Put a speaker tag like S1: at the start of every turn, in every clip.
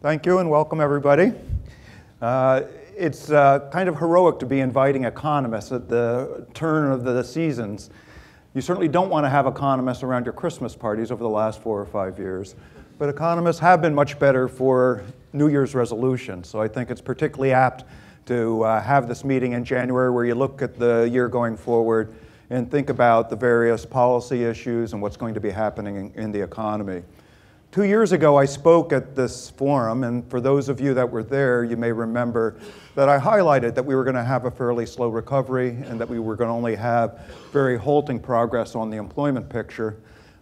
S1: Thank you and welcome everybody. It's kind of heroic to be inviting economists at the turn of the seasons. You certainly don't want to have economists around your Christmas parties over the last 4 or 5 years, but economists have been much better for New Year's resolutions. So I think it's particularly apt to have this meeting in January where you look at the year going forward and think about the various policy issues and what's going to be happening in the economy. 2 years ago, I spoke at this forum, and for those of you that were there, you may remember that I highlighted that we were going to have a fairly slow recovery and that we were going to only have very halting progress on the employment picture.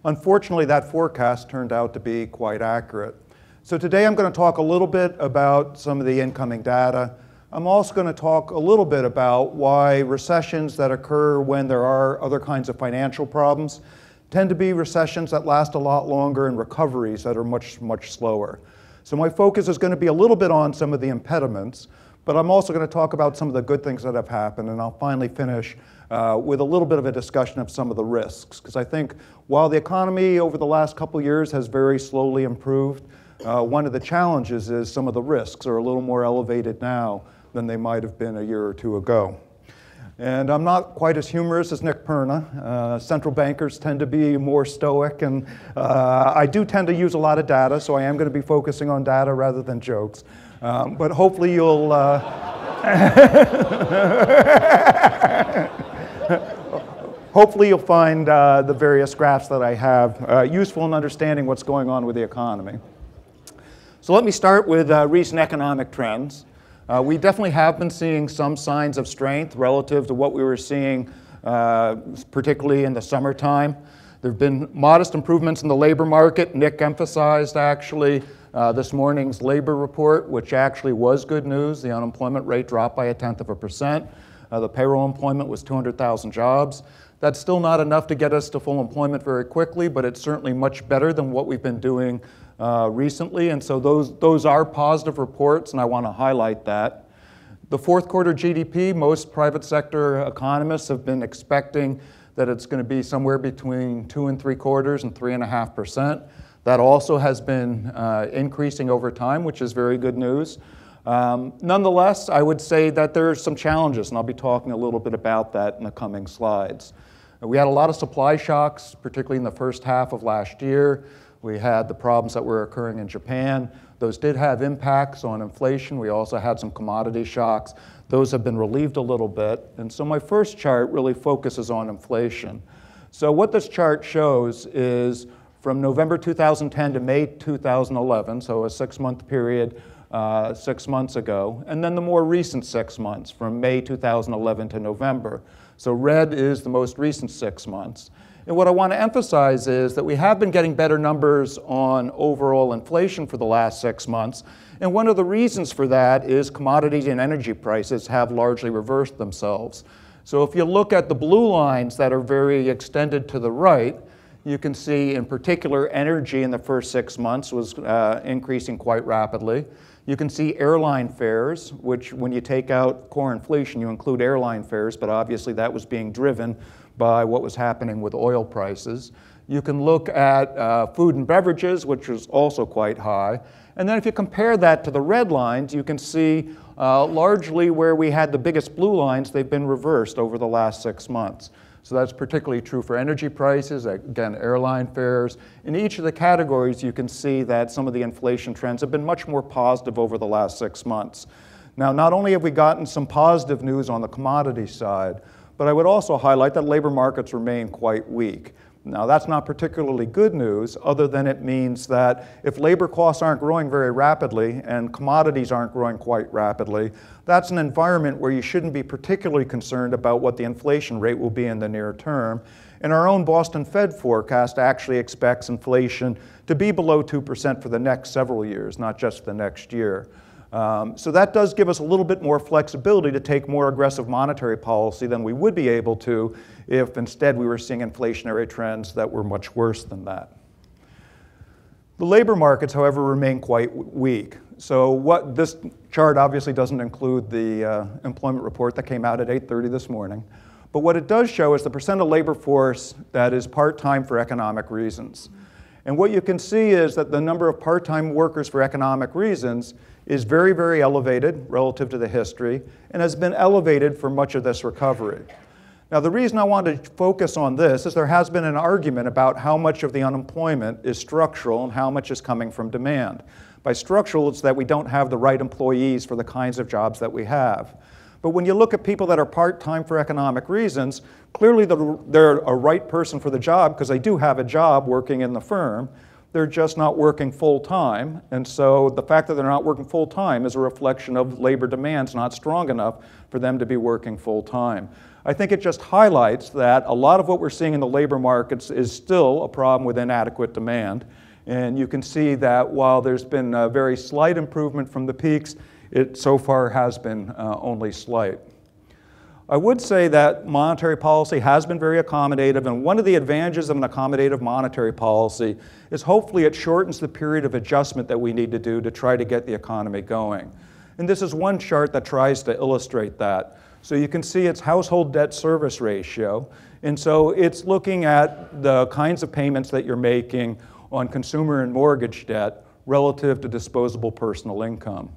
S1: Unfortunately, that forecast turned out to be quite accurate. So today I'm going to talk a little bit about some of the incoming data. I'm also going to talk a little bit about why recessions that occur when there are other kinds of financial problems tend to be recessions that last a lot longer and recoveries that are much, much slower. So my focus is going to be a little bit on some of the impediments, but I'm also going to talk about some of the good things that have happened, and I'll finally finish with a little bit of a discussion of some of the risks. Because I think while the economy over the last couple years has very slowly improved, one of the challenges is some of the risks are a little more elevated now than they might have been a year or two ago. And I'm not quite as humorous as Nick Perna. Central bankers tend to be more stoic, and I do tend to use a lot of data, so I am going to be focusing on data rather than jokes. But hopefully you'll hopefully you'll find the various graphs that I have useful in understanding what's going on with the economy. So let me start with recent economic trends. We definitely have been seeing some signs of strength relative to what we were seeing, particularly in the summertime. There have been modest improvements in the labor market. Nick emphasized actually this morning's labor report, which actually was good news. The unemployment rate dropped by 0.1%. The payroll employment was 200,000 jobs. That's still not enough to get us to full employment very quickly, but it's certainly much better than what we've been doing recently, and so those are positive reports, and I want to highlight that. The fourth quarter GDP, most private sector economists have been expecting that it's going to be somewhere between 2.75% and 3.5%. That also has been increasing over time, which is very good news. Nonetheless, I would say that there are some challenges, and I'll be talking a little bit about that in the coming slides. We had a lot of supply shocks, particularly in the first half of last year. We had the problems that were occurring in Japan. Those did have impacts on inflation. We also had some commodity shocks. Those have been relieved a little bit. And so my first chart really focuses on inflation. So what this chart shows is from November 2010 to May 2011, so a 6-month period 6 months ago, and then the more recent 6 months from May 2011 to November. So red is the most recent 6 months. And what I want to emphasize is that we have been getting better numbers on overall inflation for the last 6 months. And one of the reasons for that is commodities and energy prices have largely reversed themselves. So if you look at the blue lines that are very extended to the right, you can see in particular energy in the first 6 months was increasing quite rapidly. You can see airline fares, which when you take out core inflation, you include airline fares, but obviously that was being driven by what was happening with oil prices. You can look at food and beverages, which was also quite high. And then if you compare that to the red lines, you can see largely where we had the biggest blue lines, they've been reversed over the last 6 months. So that's particularly true for energy prices, again, airline fares. In each of the categories, you can see that some of the inflation trends have been much more positive over the last 6 months. Now, not only have we gotten some positive news on the commodity side, but I would also highlight that labor markets remain quite weak. Now, that's not particularly good news, other than it means that if labor costs aren't growing very rapidly and commodities aren't growing quite rapidly, that's an environment where you shouldn't be particularly concerned about what the inflation rate will be in the near term. And our own Boston Fed forecast actually expects inflation to be below 2% for the next several years, not just the next year. So that does give us a little bit more flexibility to take more aggressive monetary policy than we would be able to if instead we were seeing inflationary trends that were much worse than that. The labor markets, however, remain quite weak. So what this chart obviously doesn't include the employment report that came out at 8:30 this morning. But what it does show is the percent of labor force that is part-time for economic reasons. And what you can see is that the number of part-time workers for economic reasons is very, very elevated relative to the history and has been elevated for much of this recovery. Now, the reason I want to focus on this is there has been an argument about how much of the unemployment is structural and how much is coming from demand. By structural, it's that we don't have the right employees for the kinds of jobs that we have. But when you look at people that are part-time for economic reasons, clearly they're a right person for the job because they do have a job working in the firm. They're just not working full-time. And so the fact that they're not working full-time is a reflection of labor demands not strong enough for them to be working full-time. I think it just highlights that a lot of what we're seeing in the labor markets is still a problem with inadequate demand. And you can see that while there's been a very slight improvement from the peaks, it so far has been only slight. I would say that monetary policy has been very accommodative, and one of the advantages of an accommodative monetary policy is hopefully it shortens the period of adjustment that we need to do to try to get the economy going. And this is one chart that tries to illustrate that. So you can see it's household debt service ratio, and so it's looking at the kinds of payments that you're making on consumer and mortgage debt relative to disposable personal income.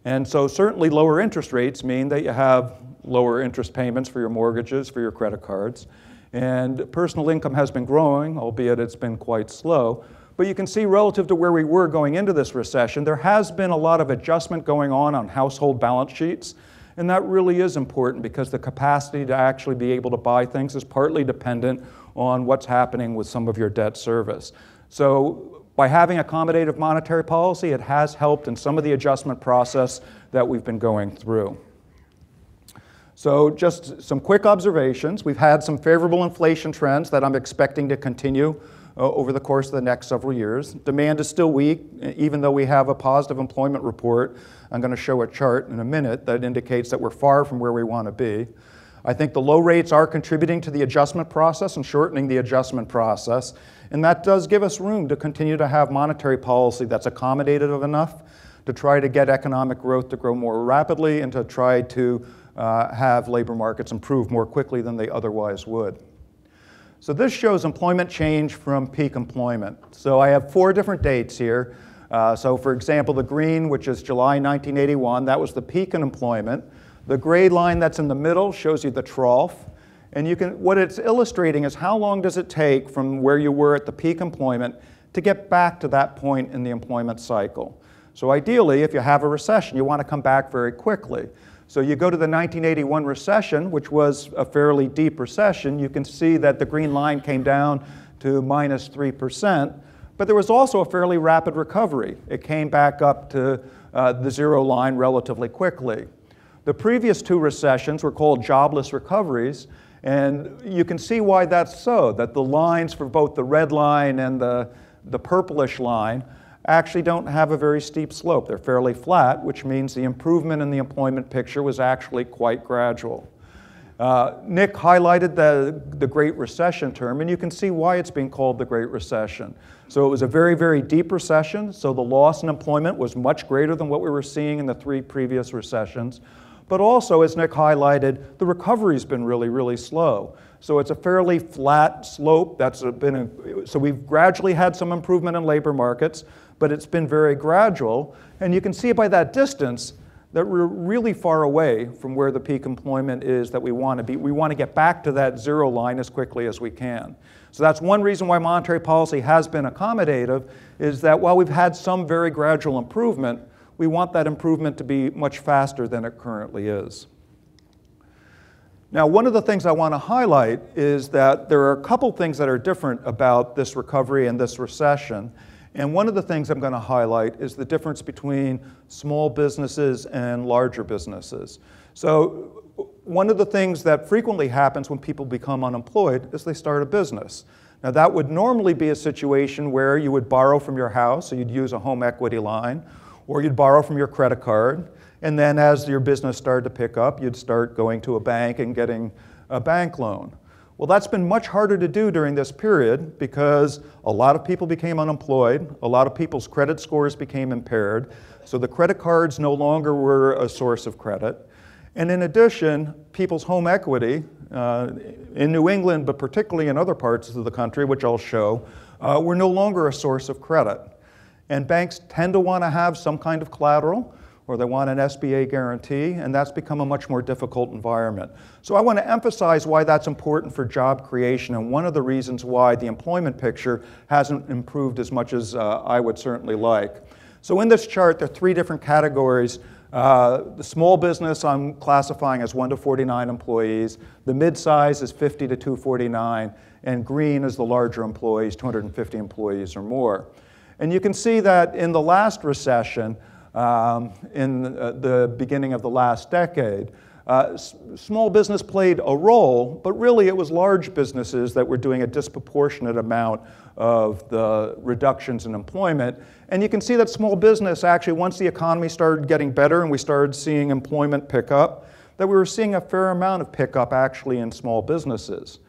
S1: And so certainly lower interest rates mean that you have lower interest payments for your mortgages, for your credit cards. And personal income has been growing, albeit it's been quite slow. But you can see relative to where we were going into this recession, there has been a lot of adjustment going on household balance sheets. And that really is important because the capacity to actually be able to buy things is partly dependent on what's happening with some of your debt service. So by having accommodative monetary policy, it has helped in some of the adjustment process that we've been going through. So just some quick observations. We've had some favorable inflation trends that I'm expecting to continue over the course of the next several years. Demand is still weak, even though we have a positive employment report. I'm going to show a chart in a minute that indicates that we're far from where we want to be. I think the low rates are contributing to the adjustment process and shortening the adjustment process, and that does give us room to continue to have monetary policy that's accommodative enough to try to get economic growth to grow more rapidly and to try to have labor markets improve more quickly than they otherwise would. So this shows employment change from peak employment. So I have 4 different dates here. So for example, the green, which is July 1981, that was the peak in employment. The gray line that's in the middle shows you the trough. And what it's illustrating is how long does it take from where you were at the peak employment to get back to that point in the employment cycle. So ideally, if you have a recession, you want to come back very quickly. So you go to the 1981 recession, which was a fairly deep recession. You can see that the green line came down to -3%, but there was also a fairly rapid recovery. It came back up to the 0 line relatively quickly. The previous 2 recessions were called jobless recoveries, and you can see why that's so, that the lines for both the red line and the purplish line actually don't have a very steep slope. They're fairly flat, which means the improvement in the employment picture was actually quite gradual. Nick highlighted the Great Recession term, and you can see why it's being called the Great Recession. So it was a very, very deep recession, so the loss in employment was much greater than what we were seeing in the 3 previous recessions. But also, as Nick highlighted, the recovery's been really, really slow. So it's a fairly flat slope. So we've gradually had some improvement in labor markets, but it's been very gradual. And you can see by that distance that we're really far away from where the peak employment is that we want to be. We want to get back to that 0 line as quickly as we can. So that's one reason why monetary policy has been accommodative, is that while we've had some very gradual improvement, we want that improvement to be much faster than it currently is. Now, one of the things I want to highlight is that there are a couple things that are different about this recovery and this recession. And one of the things I'm going to highlight is the difference between small businesses and larger businesses. So one of the things that frequently happens when people become unemployed is they start a business. Now, that would normally be a situation where you would borrow from your house, so you'd use a home equity line, or you'd borrow from your credit card, and then as your business started to pick up, you'd start going to a bank and getting a bank loan. Well, that's been much harder to do during this period because a lot of people became unemployed, a lot of people's credit scores became impaired, so the credit cards no longer were a source of credit. And in addition, people's home equity in New England, but particularly in other parts of the country, which I'll show, were no longer a source of credit. And banks tend to want to have some kind of collateral, or they want an SBA guarantee, and that's become a much more difficult environment. So I want to emphasize why that's important for job creation, and one of the reasons why the employment picture hasn't improved as much as I would certainly like. So in this chart, there are three different categories. The small business I'm classifying as 1 to 49 employees. The mid-size is 50 to 249, and green is the larger employees, 250 employees or more. And you can see that in the last recession, in the beginning of the last decade, small business played a role, but really it was large businesses that were doing a disproportionate amount of the reductions in employment. And you can see that small business actually, once the economy started getting better and we started seeing employment pick up, that we were seeing a fair amount of pickup actually in small businesses.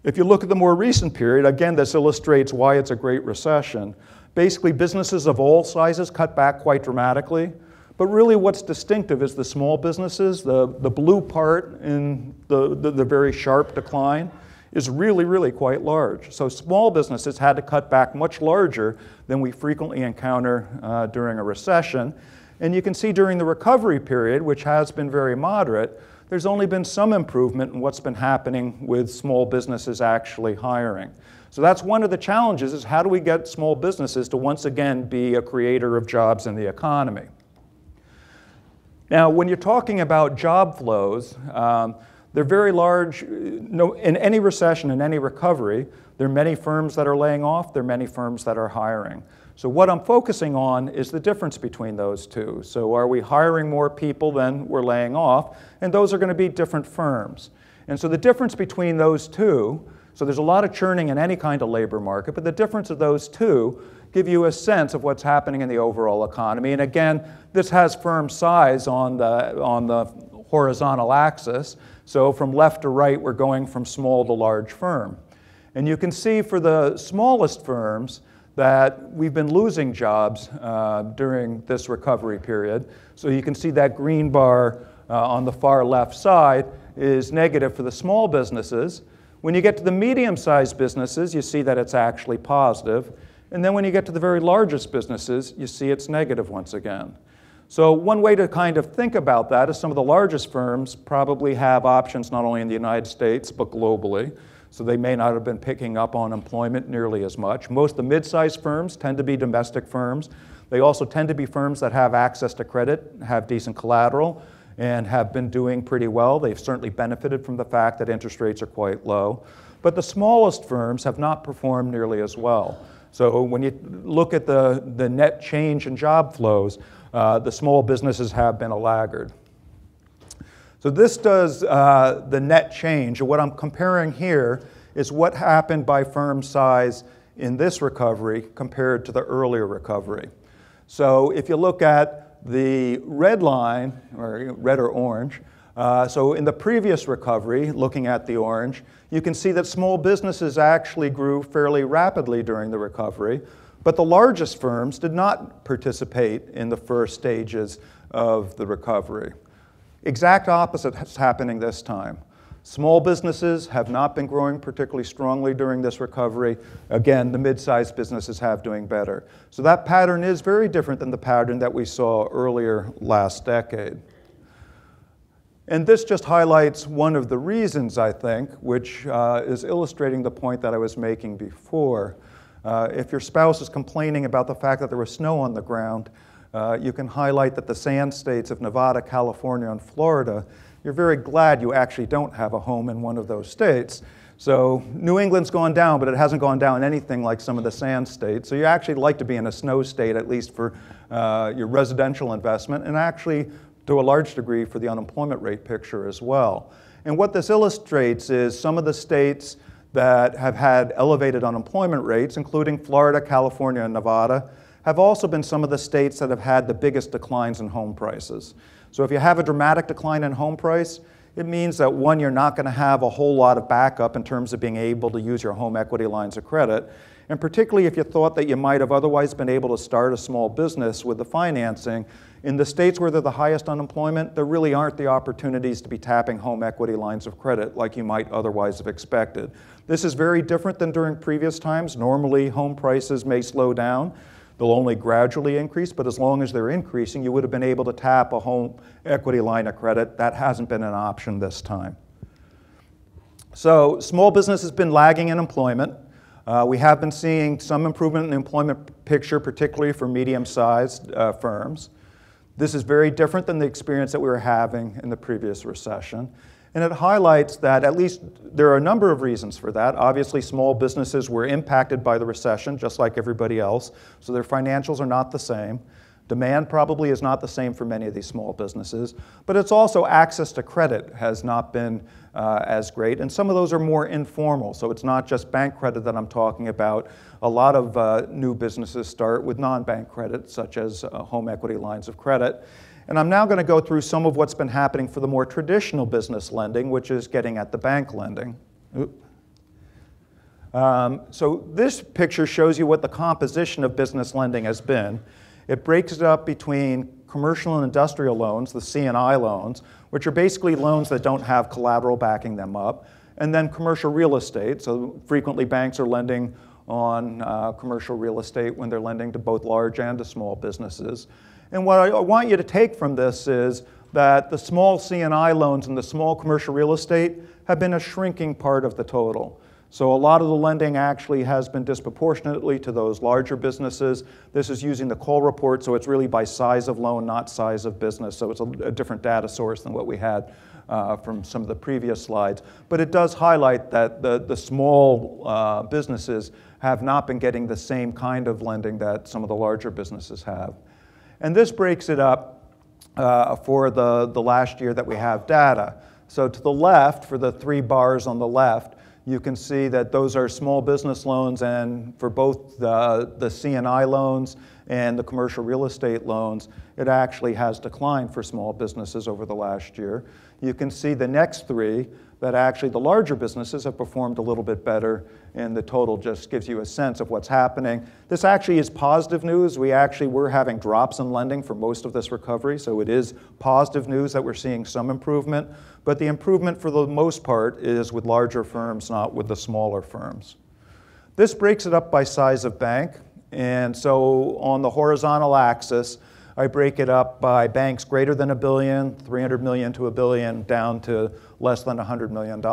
S1: If you look at the more recent period, again, this illustrates why it's a great recession. Basically, businesses of all sizes cut back quite dramatically. But really what's distinctive is the small businesses. The blue part in the very sharp decline is really, really quite large. So small businesses had to cut back much larger than we frequently encounter during a recession. And you can see during the recovery period, which has been very moderate, there's only been some improvement in what's been happening with small businesses actually hiring. So that's one of the challenges, is how do we get small businesses to once again be a creator of jobs in the economy? Now, when you're talking about job flows, they're very large. In any recession, in any recovery, there are many firms that are laying off, there are many firms that are hiring. So what I'm focusing on is the difference between those two. So are we hiring more people than we're laying off? And those are going to be different firms. And so the difference between those two, so there's a lot of churning in any kind of labor market, but the difference of those two give you a sense of what's happening in the overall economy. And again, this has firm size on the horizontal axis. So from left to right, we're going from small to large firm. And you can see for the smallest firms that we've been losing jobs during this recovery period. So you can see that green bar on the far left side is negative for the small businesses. When you get to the medium-sized businesses, you see that it's actually positive. And then when you get to the very largest businesses, you see it's negative once again. So one way to kind of think about that is some of the largest firms probably have options not only in the United States, but globally. So they may not have been picking up on employment nearly as much. Most of the mid-sized firms tend to be domestic firms. They also tend to be firms that have access to credit, have decent collateral, and have been doing pretty well. They've certainly benefited from the fact that interest rates are quite low. But the smallest firms have not performed nearly as well. So when you look at the net change in job flows, the small businesses have been a laggard. So this does the net change. What I'm comparing here is what happened by firm size in this recovery compared to the earlier recovery. So if you look at the red line, or red or orange, so in the previous recovery, looking at the orange, you can see that small businesses actually grew fairly rapidly during the recovery, but the largest firms did not participate in the first stages of the recovery. Exact opposite is happening this time. Small businesses have not been growing particularly strongly during this recovery. Again, the mid-sized businesses have doing better. So that pattern is very different than the pattern that we saw earlier last decade. And this just highlights one of the reasons, I think, which is illustrating the point that I was making before. If your spouse is complaining about the fact that there was snow on the ground, you can highlight that the sand states of Nevada, California, and Florida, you're very glad you actually don't have a home in one of those states. So New England's gone down, but it hasn't gone down anything like some of the sand states. So you actually like to be in a snow state, at least for your residential investment, and actually, to a large degree, for the unemployment rate picture as well. And what this illustrates is some of the states that have had elevated unemployment rates, including Florida, California, and Nevada, have also been some of the states that have had the biggest declines in home prices. So if you have a dramatic decline in home price, it means that, one, you're not going to have a whole lot of backup in terms of being able to use your home equity lines of credit. And particularly if you thought that you might have otherwise been able to start a small business with the financing, in the states where they're the highest unemployment, there really aren't the opportunities to be tapping home equity lines of credit like you might otherwise have expected. This is very different than during previous times. Normally, home prices may slow down. They'll only gradually increase, but as long as they're increasing, you would have been able to tap a home equity line of credit. That hasn't been an option this time. So small business has been lagging in employment. We have been seeing some improvement in the employment picture, particularly for medium-sized firms. This is very different than the experience that we were having in the previous recession. And it highlights that at least there are a number of reasons for that. Obviously, small businesses were impacted by the recession, just like everybody else, so their financials are not the same. Demand probably is not the same for many of these small businesses, but it's also access to credit has not been as great, and some of those are more informal, so it's not just bank credit that I'm talking about. A lot of new businesses start with non-bank credit, such as home equity lines of credit. And I'm now going to go through some of what's been happening for the more traditional business lending, which is getting at the bank lending. So this picture shows you what the composition of business lending has been. It breaks it up between commercial and industrial loans, the C&I loans, which are basically loans that don't have collateral backing them up, and then commercial real estate. So frequently banks are lending on commercial real estate when they're lending to both large and to small businesses. And what I want you to take from this is that the small C&I loans and the small commercial real estate have been a shrinking part of the total. So a lot of the lending actually has been disproportionately to those larger businesses. This is using the call report, so it's really by size of loan, not size of business. So it's a different data source than what we had from some of the previous slides. But it does highlight that the small businesses have not been getting the same kind of lending that some of the larger businesses have. And this breaks it up for the last year that we have data. So to the left, for the 3 bars on the left, you can see that those are small business loans, and for both the C&I loans and the commercial real estate loans, it actually has declined for small businesses over the last year. You can see the next 3, that actually the larger businesses have performed a little bit better, and the total just gives you a sense of what's happening. This actually is positive news. We actually were having drops in lending for most of this recovery, so it is positive news that we're seeing some improvement. But the improvement for the most part is with larger firms, not with the smaller firms. This breaks it up by size of bank. And so on the horizontal axis, I break it up by banks greater than $1 billion, 300 million to $1 billion, down to less than $100 million.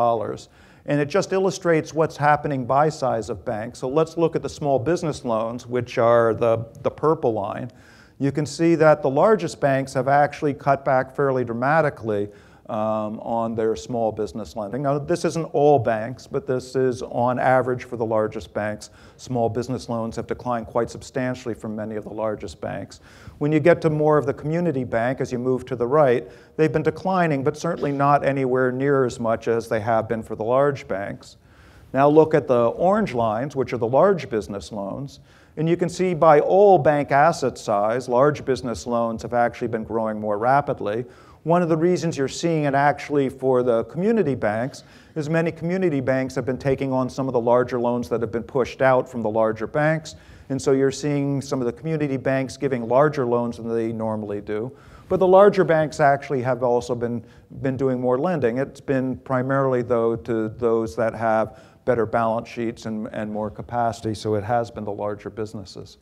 S1: And it just illustrates what's happening by size of bank. So let's look at the small business loans, which are the purple line. You can see that the largest banks have actually cut back fairly dramatically on their small business lending. Now, this isn't all banks, but this is on average for the largest banks. Small business loans have declined quite substantially from many of the largest banks. When you get to more of the community bank, as you move to the right, they've been declining, but certainly not anywhere near as much as they have been for the large banks. Now look at the orange lines, which are the large business loans. And you can see by all bank asset size, large business loans have actually been growing more rapidly. One of the reasons you're seeing it actually for the community banks is many community banks have been taking on some of the larger loans that have been pushed out from the larger banks. And so you're seeing some of the community banks giving larger loans than they normally do. But the larger banks actually have also been doing more lending. It's been primarily, though, to those that have better balance sheets and more capacity, so it has been the larger businesses.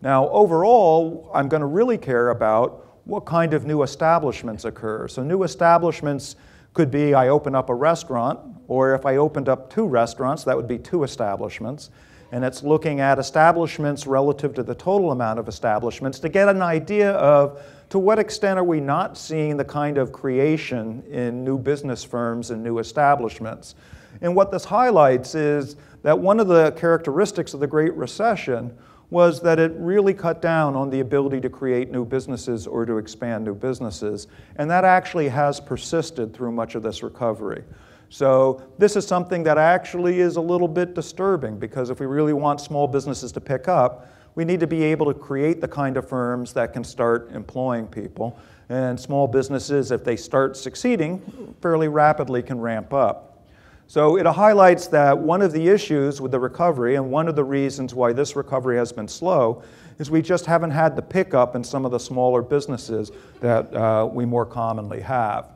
S1: Now, overall, I'm going to really care about what kind of new establishments occur. So new establishments could be I open up a restaurant, or if I opened up 2 restaurants, that would be 2 establishments. And it's looking at establishments relative to the total amount of establishments to get an idea of to what extent are we not seeing the kind of creation in new business firms and new establishments. And what this highlights is that one of the characteristics of the Great Recession was that it really cut down on the ability to create new businesses or to expand new businesses. And that actually has persisted through much of this recovery. So this is something that actually is a little bit disturbing, because if we really want small businesses to pick up, we need to be able to create the kind of firms that can start employing people. And small businesses, if they start succeeding, fairly rapidly can ramp up. So it highlights that one of the issues with the recovery, and one of the reasons why this recovery has been slow, is we just haven't had the pickup in some of the smaller businesses that we more commonly have.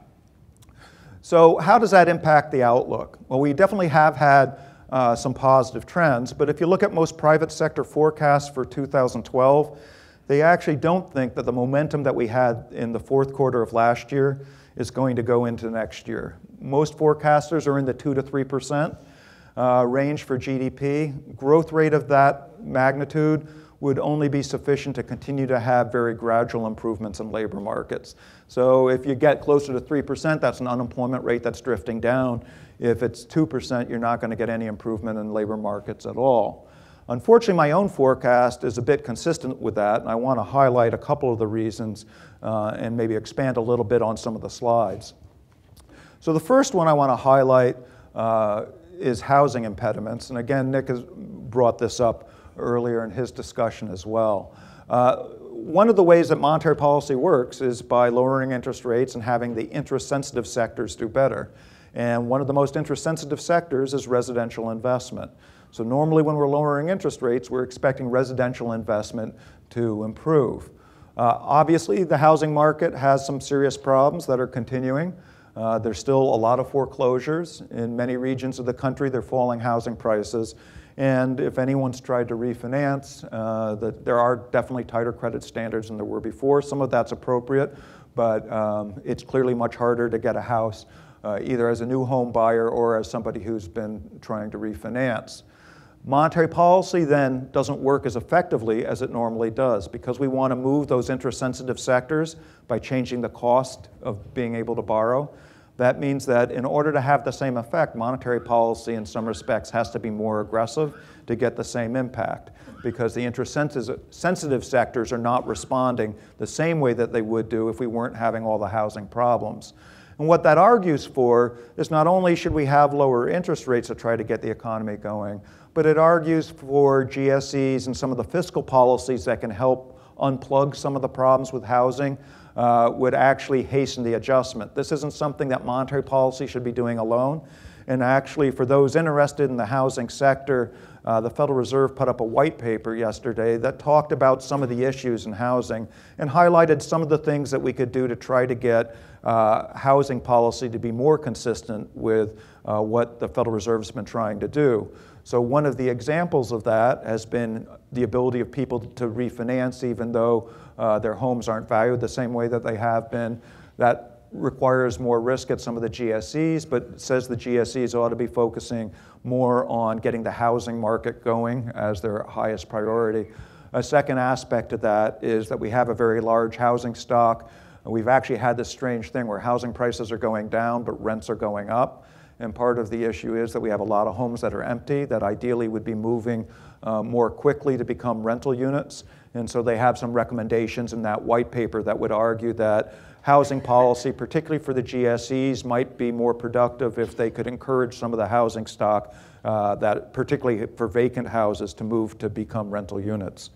S1: So how does that impact the outlook? Well, we definitely have had some positive trends, but if you look at most private sector forecasts for 2012, they actually don't think that the momentum that we had in the fourth quarter of last year is going to go into next year. Most forecasters are in the 2 to 3% range for GDP. Growth rate of that magnitude would only be sufficient to continue to have very gradual improvements in labor markets. So if you get closer to 3%, that's an unemployment rate that's drifting down. If it's 2%, you're not going to get any improvement in labor markets at all. Unfortunately, my own forecast is a bit consistent with that, and I want to highlight a couple of the reasons and maybe expand a little bit on some of the slides. So the first one I want to highlight is housing impediments, and again, Nick has brought this up earlier in his discussion as well. One of the ways that monetary policy works is by lowering interest rates and having the interest-sensitive sectors do better. And one of the most interest-sensitive sectors is residential investment. So normally when we're lowering interest rates, we're expecting residential investment to improve. Obviously, the housing market has some serious problems that are continuing. There's still a lot of foreclosures. In many regions of the country, they're falling housing prices. And if anyone's tried to refinance, there are definitely tighter credit standards than there were before. Some of that's appropriate, but it's clearly much harder to get a house either as a new home buyer or as somebody who's been trying to refinance. Monetary policy then doesn't work as effectively as it normally does because we want to move those interest-sensitive sectors by changing the cost of being able to borrow. That means that in order to have the same effect, monetary policy in some respects has to be more aggressive to get the same impact because the interest-sensitive sectors are not responding the same way that they would do if we weren't having all the housing problems. And what that argues for is not only should we have lower interest rates to try to get the economy going, but it argues for GSEs and some of the fiscal policies that can help unplug some of the problems with housing would actually hasten the adjustment. This isn't something that monetary policy should be doing alone. And actually, for those interested in the housing sector, the Federal Reserve put up a white paper yesterday that talked about some of the issues in housing and highlighted some of the things that we could do to try to get housing policy to be more consistent with what the Federal Reserve has been trying to do. So one of the examples of that has been the ability of people to refinance even though their homes aren't valued the same way that they have been. That requires more risk at some of the GSEs, but says the GSEs ought to be focusing more on getting the housing market going as their highest priority. A second aspect of that is that we have a very large housing stock. We've actually had this strange thing where housing prices are going down, but rents are going up. And part of the issue is that we have a lot of homes that are empty that ideally would be moving more quickly to become rental units. And so they have some recommendations in that white paper that would argue that housing policy, particularly for the GSEs, might be more productive if they could encourage some of the housing stock, that particularly for vacant houses, to move to become rental units.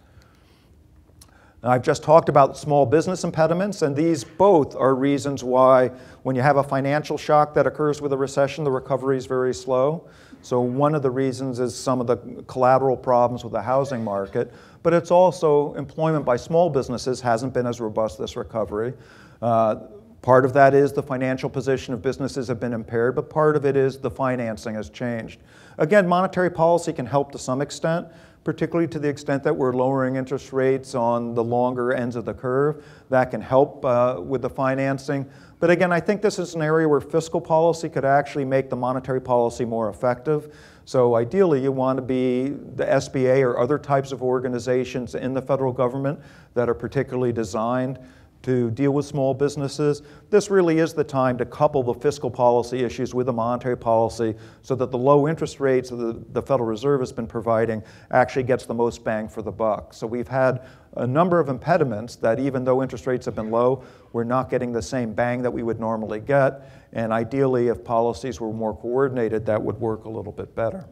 S1: Now, I've just talked about small business impediments, and these both are reasons why when you have a financial shock that occurs with a recession, the recovery is very slow. So one of the reasons is some of the collateral problems with the housing market, but it's also employment by small businesses hasn't been as robust this recovery. Part of that is the financial position of businesses have been impaired, but part of it is the financing has changed. Again, monetary policy can help to some extent, particularly to the extent that we're lowering interest rates on the longer ends of the curve. That can help with the financing. But again, I think this is an area where fiscal policy could actually make the monetary policy more effective. So ideally, you want to be the SBA or other types of organizations in the federal government that are particularly designed to deal with small businesses. This really is the time to couple the fiscal policy issues with the monetary policy so that the low interest rates that the Federal Reserve has been providing actually gets the most bang for the buck. So we've had a number of impediments that even though interest rates have been low, we're not getting the same bang that we would normally get. And ideally, if policies were more coordinated, that would work a little bit better.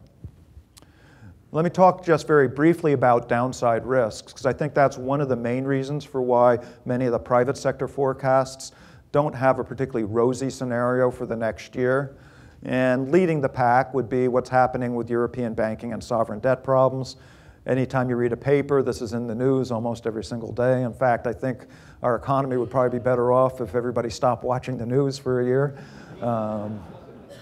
S1: Let me talk just very briefly about downside risks, because I think that's one of the main reasons for why many of the private sector forecasts don't have a particularly rosy scenario for the next year. And leading the pack would be what's happening with European banking and sovereign debt problems. Anytime you read a paper, this is in the news almost every single day. In fact, I think our economy would probably be better off if everybody stopped watching the news for a year.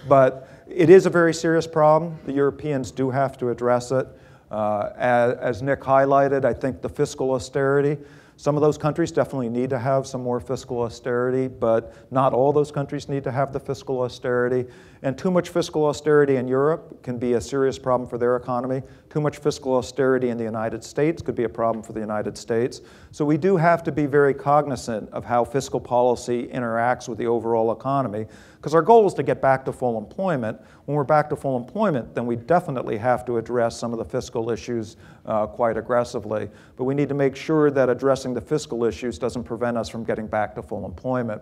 S1: But it is a very serious problem. The Europeans do have to address it. As Nick highlighted, I think the fiscal austerity, some of those countries definitely need to have some more fiscal austerity, but not all those countries need to have the fiscal austerity. And too much fiscal austerity in Europe can be a serious problem for their economy. Too much fiscal austerity in the United States could be a problem for the United States. So we do have to be very cognizant of how fiscal policy interacts with the overall economy, because our goal is to get back to full employment. When we're back to full employment, then we definitely have to address some of the fiscal issues quite aggressively. But we need to make sure that addressing the fiscal issues doesn't prevent us from getting back to full employment.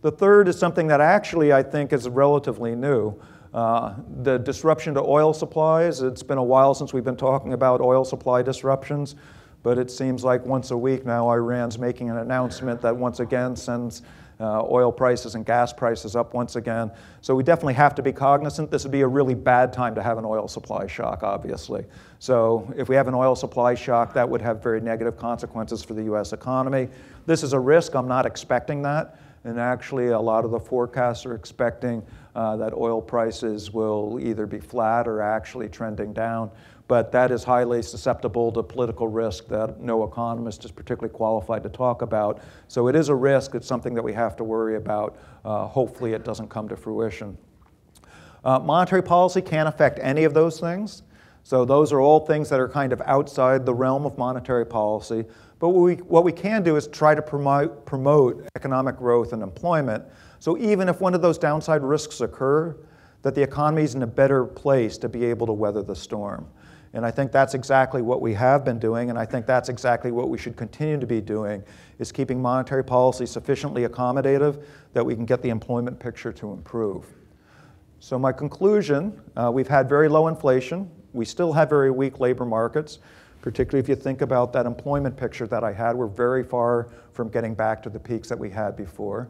S1: The third is something that actually I think is relatively new. The disruption to oil supplies. It's been a while since we've been talking about oil supply disruptions, but it seems like once a week now Iran's making an announcement that once again sends oil prices and gas prices up once again. So we definitely have to be cognizant. This would be a really bad time to have an oil supply shock, obviously. So if we have an oil supply shock, that would have very negative consequences for the US economy. This is a risk. I'm not expecting that. And actually, a lot of the forecasts are expecting that oil prices will either be flat or actually trending down. But that is highly susceptible to political risk that no economist is particularly qualified to talk about. So it is a risk. It's something that we have to worry about. Hopefully, it doesn't come to fruition. Monetary policy can't affect any of those things. So those are all things that are kind of outside the realm of monetary policy. But what we can do is try to promote economic growth and employment. So even if one of those downside risks occur, that the economy is in a better place to be able to weather the storm. And I think that's exactly what we have been doing, and I think that's exactly what we should continue to be doing, is keeping monetary policy sufficiently accommodative that we can get the employment picture to improve. So my conclusion, we've had very low inflation. We still have very weak labor markets, particularly if you think about that employment picture that I had. We're very far from getting back to the peaks that we had before.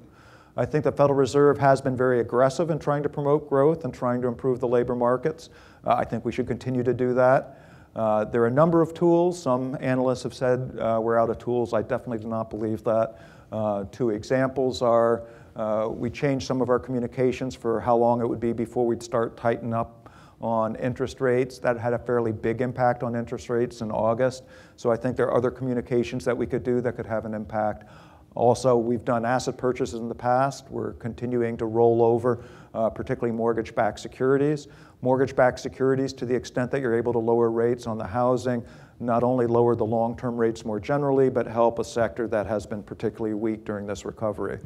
S1: I think the Federal Reserve has been very aggressive in trying to promote growth and trying to improve the labor markets. I think we should continue to do that. There are a number of tools. Some analysts have said we're out of tools. I definitely do not believe that. Two examples are we changed some of our communications for how long it would be before we'd start tightening up on interest rates. That had a fairly big impact on interest rates in August. So I think there are other communications that we could do that could have an impact. Also, we've done asset purchases in the past. We're continuing to roll over, particularly mortgage-backed securities. Mortgage-backed securities, to the extent that you're able to lower rates on the housing, not only lower the long-term rates more generally, but help a sector that has been particularly weak during this recovery.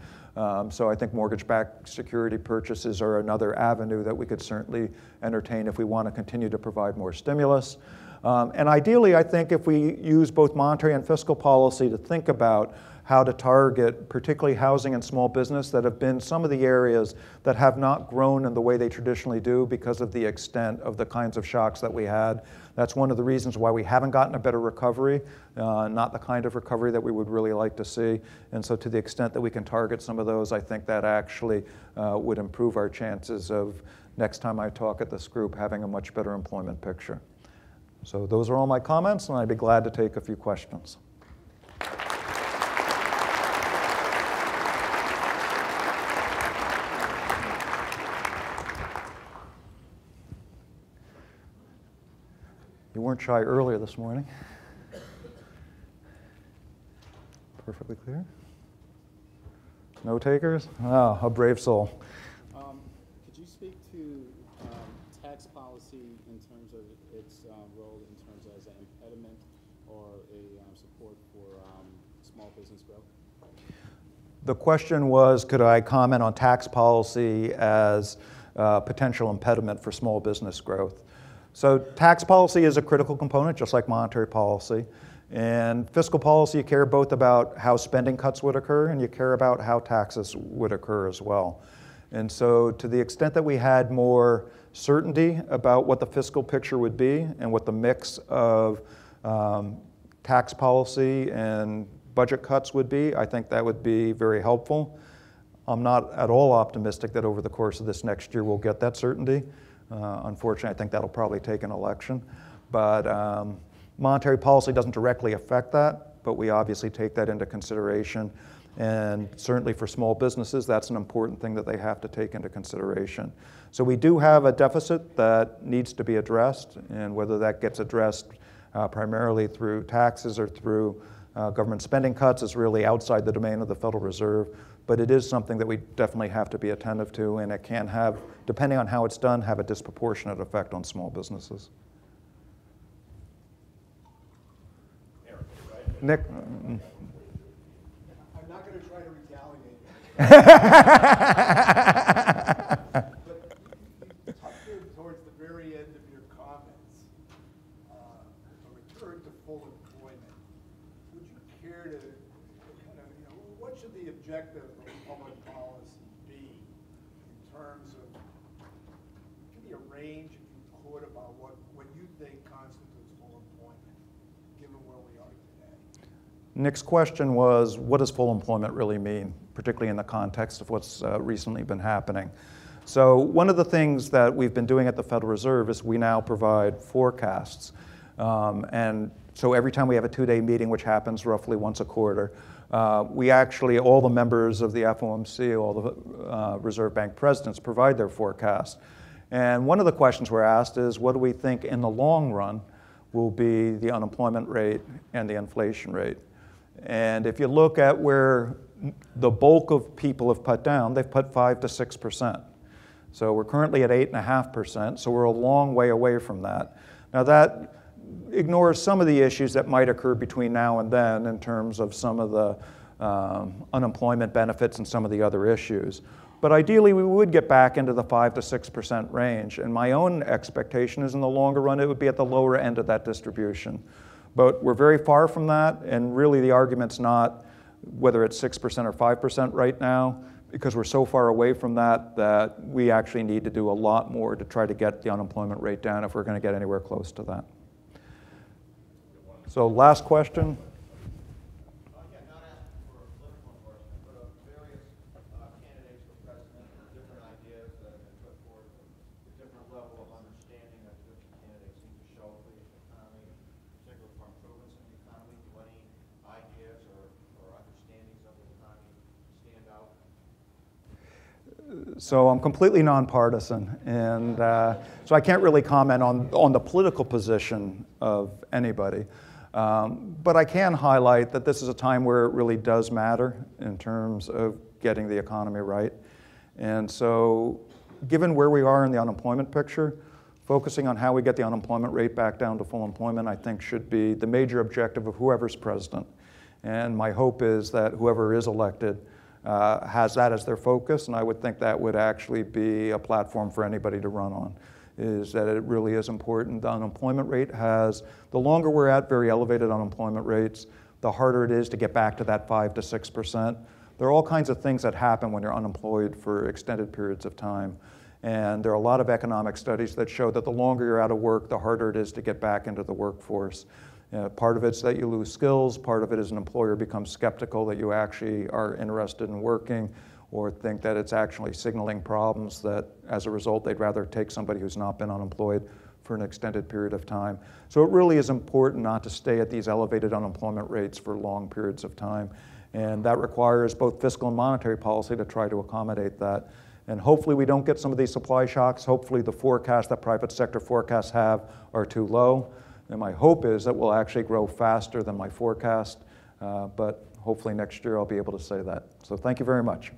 S1: So I think mortgage-backed security purchases are another avenue that we could certainly entertain if we want to continue to provide more stimulus. And ideally, I think if we use both monetary and fiscal policy to think about how to target particularly housing and small business that have been some of the areas that have not grown in the way they traditionally do because of the extent of the kinds of shocks that we had. That's one of the reasons why we haven't gotten a better recovery, not the kind of recovery that we would really like to see. And so to the extent that we can target some of those, I think that actually would improve our chances of next time I talk at this group having a much better employment picture. So those are all my comments, and I'd be glad to take a few questions. You weren't shy earlier this morning. Perfectly clear. No takers? Oh, a brave soul.
S2: Could you speak to tax policy in terms of its role in terms as an impediment or a support for small business growth?
S1: The question was, could I comment on tax policy as a potential impediment for small business growth? So tax policy is a critical component, just like monetary policy. And fiscal policy, you care both about how spending cuts would occur, and you care about how taxes would occur as well. And so to the extent that we had more certainty about what the fiscal picture would be and what the mix of tax policy and budget cuts would be, I think that would be very helpful. I'm not at all optimistic that over the course of this next year we'll get that certainty. Unfortunately, I think that'll probably take an election. But monetary policy doesn't directly affect that, but we obviously take that into consideration. And certainly for small businesses, that's an important thing that they have to take into consideration. So we do have a deficit that needs to be addressed, and whether that gets addressed primarily through taxes or through government spending cuts is really outside the domain of the Federal Reserve. But it is something that we definitely have to be attentive to, and it can have, depending on how it's done, have a disproportionate effect on small businesses. Nick?
S3: I'm not going to try to retaliate. But you touched in towards the very end of your comments, a return to full employment. Would you care to kind of, what should the objective of public policy be in terms of, give me a range if you could about what you think constitutes full employment, given where we are today?
S1: Nick's question was, what does full employment really mean, particularly in the context of what's recently been happening? So one of the things that we've been doing at the Federal Reserve is we now provide forecasts. And so every time we have a two-day meeting, which happens roughly once a quarter, we actually, all the members of the FOMC, all the Reserve Bank presidents provide their forecasts. And one of the questions we're asked is, what do we think in the long run will be the unemployment rate and the inflation rate? And if you look at where the bulk of people have put down, they've put 5 to 6%. So we're currently at 8.5%, so we're a long way away from that. Now that ignores some of the issues that might occur between now and then in terms of some of the unemployment benefits and some of the other issues. But ideally, we would get back into the 5 to 6% range. And my own expectation is in the longer run, it would be at the lower end of that distribution. But we're very far from that, and really the argument's not whether it's 6% or 5% right now, because we're so far away from that that we actually need to do a lot more to try to get the unemployment rate down if we're going to get anywhere close to that. So last question.
S3: Yeah, not asking for a political endorsement, but of various candidates for president, different ideas that have been put forth, a different level of understanding that different candidates need to show for the economy, particularly for improvements in the economy. Do any ideas or understandings of the economy stand out?
S1: So I'm completely nonpartisan, and so I can't really comment on the political position of anybody. But I can highlight that this is a time where it really does matter in terms of getting the economy right. And so given where we are in the unemployment picture, focusing on how we get the unemployment rate back down to full employment, I think should be the major objective of whoever's president. And my hope is that whoever is elected has that as their focus, and I would think that would actually be a platform for anybody to run on, is that it really is important. The unemployment rate the longer we're at very elevated unemployment rates, the harder it is to get back to that 5 to 6%. There are all kinds of things that happen when you're unemployed for extended periods of time. And there are a lot of economic studies that show that the longer you're out of work, the harder it is to get back into the workforce. Part of it's that you lose skills, part of it is an employer becomes skeptical that you actually are interested in working, or think that it's actually signaling problems that as a result they'd rather take somebody who's not been unemployed for an extended period of time. So it really is important not to stay at these elevated unemployment rates for long periods of time. And that requires both fiscal and monetary policy to try to accommodate that. And hopefully we don't get some of these supply shocks. Hopefully the forecasts that private sector forecasts have are too low. And my hope is that we'll actually grow faster than my forecast. But hopefully next year I'll be able to say that. So thank you very much.